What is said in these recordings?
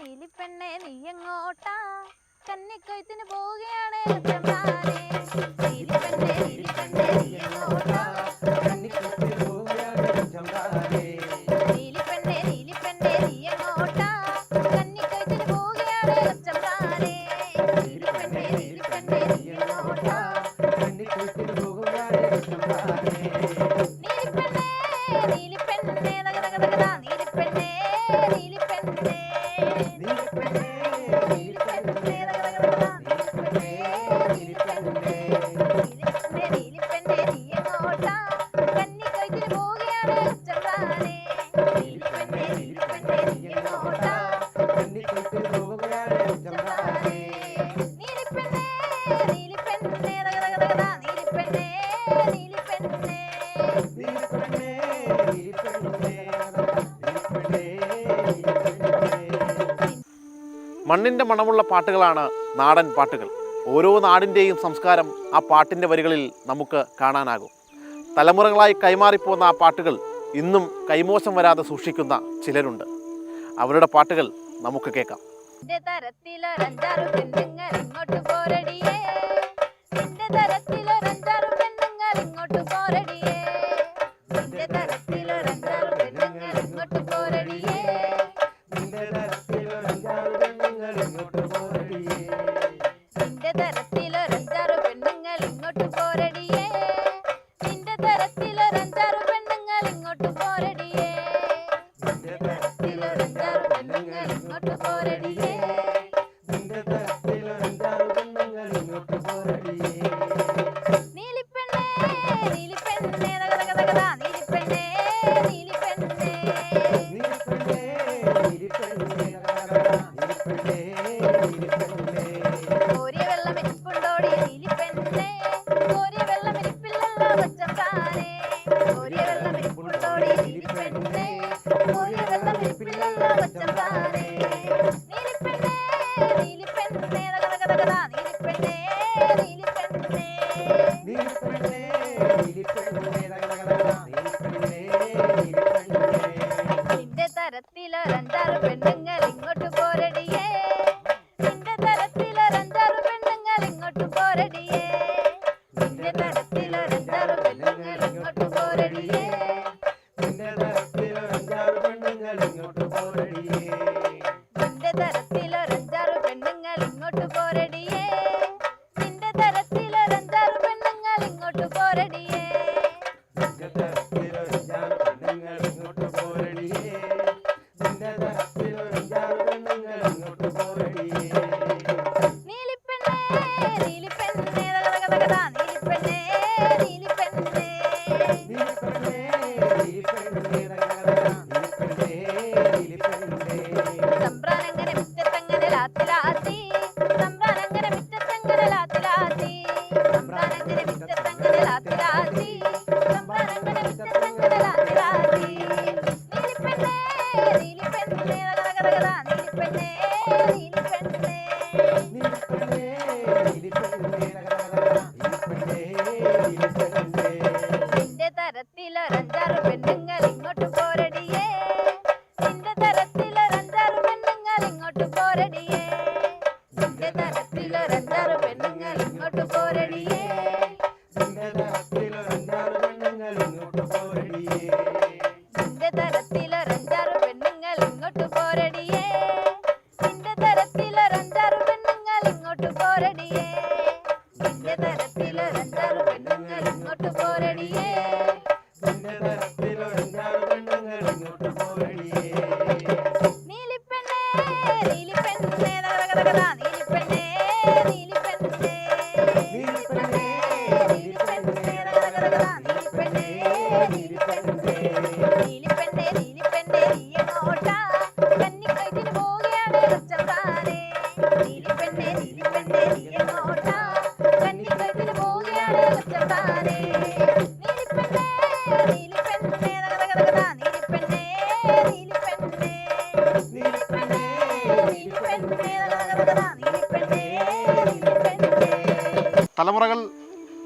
നീലിപ്പെണ്ണേ നീ എങ്ങോട്ടാ കന്നിക്കൊയ്ത്തിന് പോവുകയാണ് ചെമ്പ്രാനെ. നീലിപ്പെണ്ണേ നീലിപ്പെണ്ണേ നീ എങ്ങോട്ടാ കന്നിക്കൊയ്ത്തിന് പോവുകയാണ് ചെമ്പ്രാനെ. നീലിപ്പെണ്ണേ നീലിപ്പെണ്ണേ നീ എങ്ങോട്ടാ കന്നിക്കൊയ്ത്തിന് പോവുകയാണ് ചെമ്പ്രാനെ. നീലിപ്പെണ്ണേ നീലിപ്പെണ്ണേ നീ എങ്ങോട്ടാ കന്നിക്കൊയ്ത്തിന് പോവുകയാണ് ചെമ്പ്രാനെ. നീലിപ്പെണ്ണേ നീലിപ്പെണ്ണേ ദഗദഗദഗദാ നീലിപ്പെണ്ണേ നീലിപ്പെണ്ണേ നീലിപ്പെണ്ണേ നീലിപ്പെണ്ണേ ദഗദഗദഗദാ നീലിപ്പെണ്ണേ നീലിപ്പെണ്ണേ നീലിപ്പെണ്ണേ നീലിപ്പെണ്ണേ നീ എങ്ങോട്ടാ കന്നിക്കൊയ്ത്തിന് പോവുകയാണ് ചെമ്പ്രാനെ. നീലിപ്പെണ്ണേ നീലിപ്പെണ്ണേ നീ എങ്ങോട്ടാ കന്നിക്കൊയ്ത്തിന് പോവുകയാണ് ചെമ്പ്രാനെ. നീലിപ്പെണ്ണേ നീലിപ്പെണ്ണേ ദഗദഗദഗദാ നീലിപ്പെണ്ണേ നീലിപ്പെണ്ണേ നീലിപ്പെണ്ണേ നീലിപ്പെണ്ണേ മണ്ണിൻ്റെ മണമുള്ള പാട്ടുകളാണ് നാടൻ പാട്ടുകൾ. ഓരോ നാടിൻ്റെയും സംസ്കാരം ആ പാട്ടിൻ്റെ വരികളിൽ നമുക്ക് കാണാനാകും. തലമുറകളായി കൈമാറിപ്പോകുന്ന ആ പാട്ടുകൾ ഇന്നും കൈമോശം വരാതെ സൂക്ഷിക്കുന്ന ചിലരുണ്ട്. അവരുടെ പാട്ടുകൾ നമുക്ക് കേൾക്കാം. നിന്റെ തരത്തിലൊരഞ്ചാറു പെണ്ണുങ്ങൾ ഇങ്ങോട്ട് പോരടിയേ. നിന്റെ തരത്തിലൊരഞ്ചാറു പെണ്ണുങ്ങൾ ഇങ്ങോട്ട് പോരടിയേ. നിന്റെ തരത്തിലൊരഞ്ചാറു പെണ്ണുങ്ങൾ ഇങ്ങോട്ട് പോരടിയേ. നിന്റെ തരത്തിലൊരഞ്ചാറു പെണ്ണുങ്ങൾ ഇങ്ങോട്ട് പോരടിയേ. നിന്റെ തരത്തിലൊരഞ്ചാറു പെണ്ണുങ്ങൾ ഇങ്ങോട്ട് പോരടിയേ. നിന്റെ തരത്തിലൊരഞ്ചാറു പെണ്ണുങ്ങൾ ഇങ്ങോട്ട് പോരടിയേ. നിന്റെ തരത്തിലൊരഞ്ചാറു പെണ്ണുങ്ങൾ ഇങ്ങോട്ട് പോരടിയേ. നിന്റെ തരത്തിലൊരഞ്ചാറു പെണ്ണുങ്ങൾ ഇങ്ങോട്ട് പോരടിയേ. നീലിപ്പെണ്ണേ നീലിപ്പെണ്ണേ ദഗദഗദഗദാ നീലിപ്പെണ്ണേ നീലിപ്പെണ്ണേ നീലിപ്പെണ്ണേ നീലിപ്പെണ്ണേ ദഗദഗദഗദാ നീലിപ്പെണ്ണേ നീലിപ്പെണ്ണേ. കോരിയ വെള്ളം ഇരിപ്പുണ്ടോടി നീലിപ്പെണ്ണേ. കോരിയ വെള്ളം ഇരിപ്പില്ലല്ലോ കൊച്ചമ്പ്രാനെ. കോരിയ വെള്ളം ഇരിപ്പുണ്ടോടി നീലിപ്പെണ്ണേ. കോരിയ വെള്ളം ഇരിപ്പില്ലല്ലോ കൊച്ചമ്പ്രാനെ. നീലിപ്പെണ്ണേ നീലിപ്പെണ്ണേ ദഗദഗദഗദാ നീലിപ്പെണ്ണേ നീലിപ്പെണ്ണേ നീലിപ്പെണ്ണേ നീലിപ്പെണ്ണേ ദഗദഗദഗദാ നീലിപ്പെണ്ണേ നീലിപ്പെണ്ണേ. നിന്റെ തരത്തിലൊരഞ്ചാറു പെണ്ണുങ്ങൾ ഇങ്ങോട്ട് പോരടിയേ. നിന്റെ തരത്തിലൊരഞ്ചാറു പെണ്ണുങ്ങൾ ഇങ്ങോട്ട് പോരടിയേ. നിന്റെ തരത്തിലൊരഞ്ചാറു പെണ്ണുങ്ങൾ ഇങ്ങോട്ട് പോരടിയേ. നിന്റെ തരത്തിലൊരഞ്ചാറു പെണ്ണുങ്ങൾ ഇങ്ങോട്ട് പോരടിയേ. നിന്റെ തരത്തിലൊരഞ്ചാറു പെണ്ണുങ്ങൾ ഇങ്ങോട്ട് പോരടിയേ. നിന്റെ തരത്തിലൊരഞ്ചാറു പെണ്ണുങ്ങൾ ഇങ്ങോട്ട് പോരടിയേ. നിന്റെ തരത്തിലൊരഞ്ചാറു പെണ്ണുങ്ങൾ ഇങ്ങോട്ട് പോരടിയേ. നിന്റെ തരത്തിലൊരഞ്ചാറു പെണ്ണുങ്ങൾ ഇങ്ങോട്ട് പോരടിയേ. നീലിപ്പെണ്ണേ നീലിപ്പെണ്ണേ ദഗദഗദഗദാ നീലിപ്പെണ്ണേ നീലിപ്പെണ്ണേ നീലിപ്പെണ്ണേ നീലിപ്പെണ്ണേ ദഗദഗദഗദാ നീലിപ്പെണ്ണേ നീലിപ്പെണ്ണേ. തമ്പ്രാനങ്ങനെ മുറ്റത്തങ്ങനെ ലാത്തിലാത്തി. തമ്പ്രാനങ്ങനെ മുറ്റത്തങ്ങനെ ലാത്തിലാത്തി. തമ്പ്രാനങ്ങനെ മുറ്റത്തങ്ങനെ ലാത്തിലാത്തി. തമ്പ്രാനങ്ങനെ മുറ്റത്തങ്ങനെ ലാത്തിലാത്തി. നീലിപ്പെണ്ണേ നീലിപ്പെണ്ണേ ദഗദഗദഗദാ നീലിപ്പെണ്ണേ നീലിപ്പെണ്ണേ നീലിപ്പെണ്ണേ നീലിപ്പെണ്ണേ ദഗദഗദഗദാ നീലിപ്പെണ്ണേ നീലിപ്പെണ്ണേ. നിന്റെ തരത്തിലൊരഞ്ചാറു പെണ്ണുങ്ങൾ ഇങ്ങോട്ട് പോരടിയേ. നിന്റെ തരത്തിലൊരഞ്ചാറു പെണ്ണുങ്ങൾ ഇങ്ങോട്ട് പോരടിയേ. നിന്റെ തരത്തിലൊരഞ്ചാറു പെണ്ണുങ്ങൾ ഇങ്ങോട്ട് പോരടിയേ. നിന്റെ തരത്തിലൊരഞ്ചാറു പെണ്ണുങ്ങൾ ഇങ്ങോട്ട് പോരടിയേ. നിന്റെ തരത്തിലൊരഞ്ചാറു പെണ്ണുങ്ങൾ ഇങ്ങോട്ട് പോരടിയേ. നിന്റെ തരത്തിലൊരഞ്ചാറു പെണ്ണുങ്ങൾ ഇങ്ങോട്ട് പോരടിയേ. നിന്റെ തരത്തിലൊരഞ്ചാറു പെണ്ണുങ്ങൾ ഇങ്ങോട്ട് പോരടിയേ. നിന്റെ തരത്തിലൊരഞ്ചാറു പെണ്ണുങ്ങൾ ഇങ്ങോട്ട് പോരടിയേ. നീലിപ്പെണ്ണേ നീലിപ്പെണ്ണേ ദഗദഗദഗദാ നീലിപ്പെണ്ണേ നീലിപ്പെണ്ണേ നീലിപ്പെണ്ണേ നീലിപ്പെണ്ണേ ദഗദഗദഗദാ നീലിപ്പെണ്ണേ നീലിപ്പെണ്ണേ. നീലിപ്പെണ്ണേ നീലിപ്പെണ്ണേ നീ എങ്ങോട്ടാ കന്നിക്കൊയ്ത്തിന് പോവുകയാണ് കൊച്ചമ്പ്രാനെ. നീലിപ്പെണ്ണേ നീലിപ്പെണ്ണേ നീ എങ്ങോട്ടാ കന്നിക്കൊയ്ത്തിന് പോവുകയാണ് കൊച്ചമ്പ്രാനെ. നീലിപ്പെണ്ണേ നീലിപ്പെണ്ണേ ദഗദഗദഗദാ നീലിപ്പെണ്ണേ നീലിപ്പെണ്ണേ നീലിപ്പെണ്ണേ നീലിപ്പെണ്ണേ ദഗദഗദഗദാ നീലിപ്പെണ്ണേ നീലിപ്പെണ്ണേ. തലമുറകൾ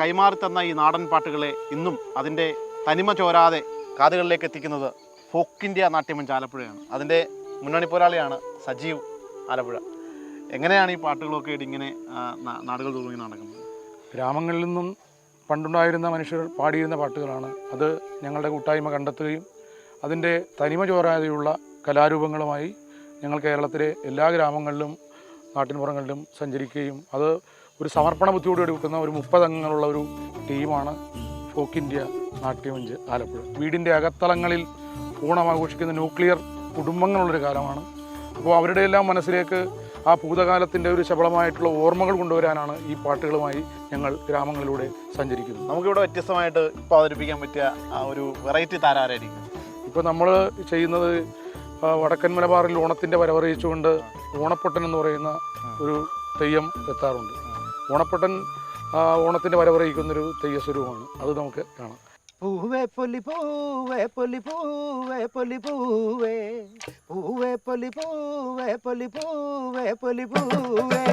കൈമാറിത്തന്ന ഈ നാടൻ പാട്ടുകളെ ഇന്നും അതിൻ്റെ തനിമ ചോരാതെ കാതുകളിലേക്ക് എത്തിക്കുന്നത് ഫോക്ക് ഇന്ത്യ നാട്യമഞ്ച് ആലപ്പുഴയാണ്. അതിൻ്റെ മുന്നണി പോരാളിയാണ് സജീവ് ആലപ്പുഴ. എങ്ങനെയാണ് ഈ പാട്ടുകളൊക്കെ ആയിട്ട് ഇങ്ങനെ നാടുകൾ തോന്നി നടക്കുന്നത്? ഗ്രാമങ്ങളിൽ നിന്നും പണ്ടുണ്ടായിരുന്ന മനുഷ്യർ പാടിയിരുന്ന പാട്ടുകളാണ്. അത് ഞങ്ങളുടെ കൂട്ടായ്മ കണ്ടെത്തുകയും അതിൻ്റെ തനിമ ചോരാതെയുള്ള കലാരൂപങ്ങളുമായി ഞങ്ങൾ കേരളത്തിലെ എല്ലാ ഗ്രാമങ്ങളിലും നാട്ടിൻപുറങ്ങളിലും സഞ്ചരിക്കുകയും അത് ഒരു സമർപ്പണ ബുദ്ധിയോടെ എടുക്കുന്ന ഒരു 30 അംഗങ്ങളുള്ള ഒരു ടീമാണ് ഫോക്ക് ഇന്ത്യ നാട്യമഞ്ച് ആലപ്പുഴ. വീടിൻ്റെ അകത്തളങ്ങളിൽ ഓണം ആഘോഷിക്കുന്ന ന്യൂക്ലിയർ കുടുംബങ്ങളുള്ളൊരു കാലമാണ്. അപ്പോൾ അവരുടെ എല്ലാം മനസ്സിലേക്ക് ആ ഭൂതകാലത്തിൻ്റെ ഒരു ശബളമായിട്ടുള്ള ഓർമ്മകൾ കൊണ്ടുവരാനാണ് ഈ പാട്ടുകളുമായി ഞങ്ങൾ ഗ്രാമങ്ങളിലൂടെ സഞ്ചരിക്കുന്നത്. നമുക്കിവിടെ വ്യത്യസ്തമായിട്ട് ഇപ്പോൾ അവതരിപ്പിക്കാൻ പറ്റിയ ഒരു വെറൈറ്റി താരാരായിരിക്കും? ഇപ്പോൾ നമ്മൾ ചെയ്യുന്നത് വടക്കൻ മലബാറിൽ ഓണത്തിൻ്റെ വരവറിയിച്ചുകൊണ്ട് ഓണപ്പൊട്ടൻ എന്ന് പറയുന്ന ഒരു തെയ്യം എത്താറുണ്ട്. ഓണപ്പൊട്ടൻ ഓണത്തിൻ്റെ വരവറിയിക്കുന്നൊരു തെയ്യസ്വരൂപമാണ്. അത് നമുക്ക് കാണാം. പൂവേ പൊലി പൂവേ പൊലി പൂവേ പൊലി പൂവേ പൂവേ പൊലി പൂവേ പൊലി പൂവേ പൊലി പൂവേ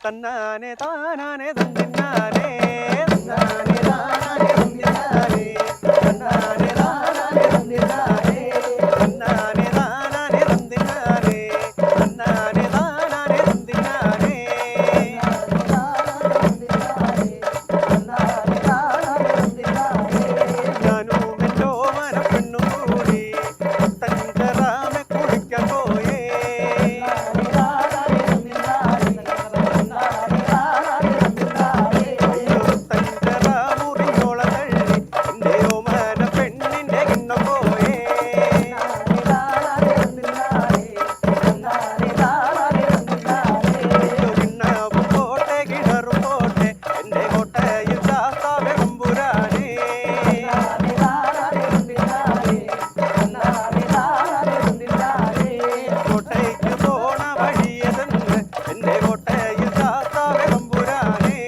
തന്നാനെ താനാനെ തന്നിന്നാനെ തന്നാനെ താനാനെ തന്നിന്നാനെ തന്നാനെ താനാനെ തന്നിന്നാനെ തന്നാനെ താനാനെ തന്നിന്നാനെ തന്നാനെ താനാനെ തന്നിന്നാനെ ഞാനും എല്ലോ മനപ്പെണ്ണു കൂടി തങ്കറാമെ കുളിക്കാൻ പോയേ തങ്കറാമുറിയോള തള്ളി എൻ്റെ ഓമന പെണ്ണിൻ്റെ കിണ്ണം പോയേ കിണ്ണാവും പോട്ടെ കിണറും പോട്ടെ എൻ്റെ കോട്ടയിൽ ചാത്താവെ തമ്പുരാനേ കോട്ടയ്ക്ക് പോണ വഴിയതെന്ന് എൻ്റെ കോട്ടയിൽ ചാത്താവെ തമ്പുരാനേ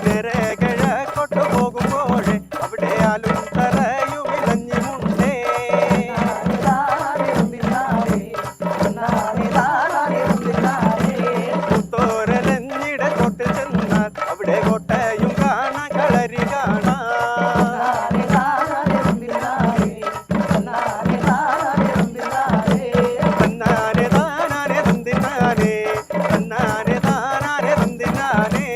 നേരെ കിഴക്കോട്ട് പോകുമ്പോഴേ അവിടെ ആലും തറയും ഇലഞ്ഞിമുണ്ടേ മുത്തോരലഞ്ഞിട തൊട്ട് ചെന്നാൽ അവിടെ കോട്ടയും കാണാൻ കളരി കാണാം തന്നാനെ താനാനെ തന്നിനാനെ തന്നാനെ താനാനെ തന്നിനാനെ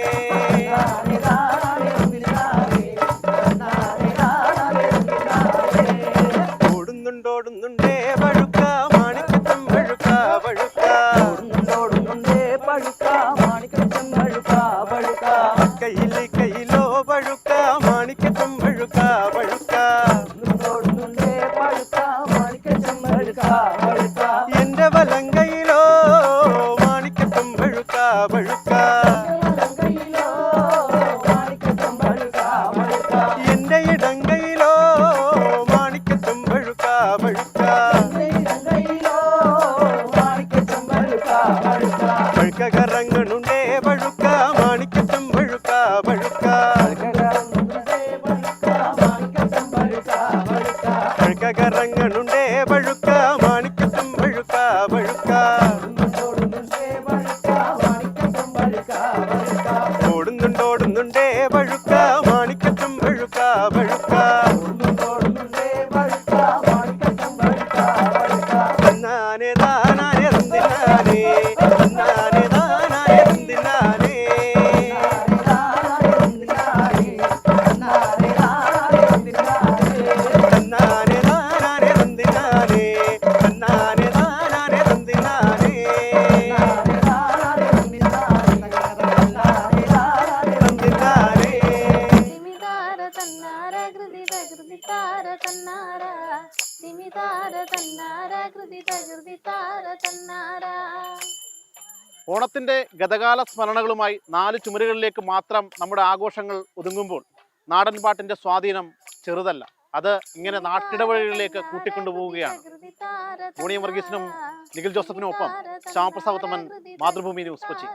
ഓടുന്നുണ്ടോടുന്നുണ്ടേ പഴുക്ക മാണിക്കത്തം പഴുക്ക പഴുക്ക കയ്യിലോ പഴുക്ക മാണിക്കത്തം പഴുക്ക എന്റെ വലങ്കയിലോ മാണിക്കത്തം പഴുക്ക എന്റെ ഇടങ്കയിലോ മാണിക്കത്തം പഴുക്ക പഴുക്ക കറങ്ങണുണ്ടേ പഴുക്ക മാണിക്കത്തം പഴുക്ക പഴുക്ക കറങ്ങണുണ്ടേ പഴുക്ക മാണിക്കത്തം പഴുക്ക ഓടുന്നുണ്ടോടുന്നുണ്ടേ പഴുക്ക മാണിക്കത്തം പഴുക്ക തന്നാനെ താനാനെ തന്നിനാനെ തന്നാനെ താനാനെ തന്നിനാനെ തന്നാനെ താനാനെ തന്നിനാനെ തന്നാനെ താനാനെ തന്നിനാനെ തന്നിനാനെ തിമിതാര തന്നാര കൃതി തകൃതി താര തന്നാര തിമിതാര തന്നാര കൃതി തകൃതി താര തന്നാര. ഓണത്തിൻ്റെ ഗതകാല സ്മരണകളുമായി 4 ചുമരുകളിലേക്ക് മാത്രം നമ്മുടെ ആഘോഷങ്ങൾ ഒതുങ്ങുമ്പോൾ നാടൻ പാട്ടിൻ്റെ സ്വാധീനം ചെറുതല്ല. അത് ഇങ്ങനെ നാട്ടിടവഴികളിലേക്ക് കൂട്ടിക്കൊണ്ടുപോവുകയാണ്. മോണി വർഗീസിനും നിഖിൽ ജോസഫിനും ഒപ്പം ശ്യാമപ്രസാദ് ഉത്തമൻ, മാതൃഭൂമി ന്യൂസ്, കൊച്ചി.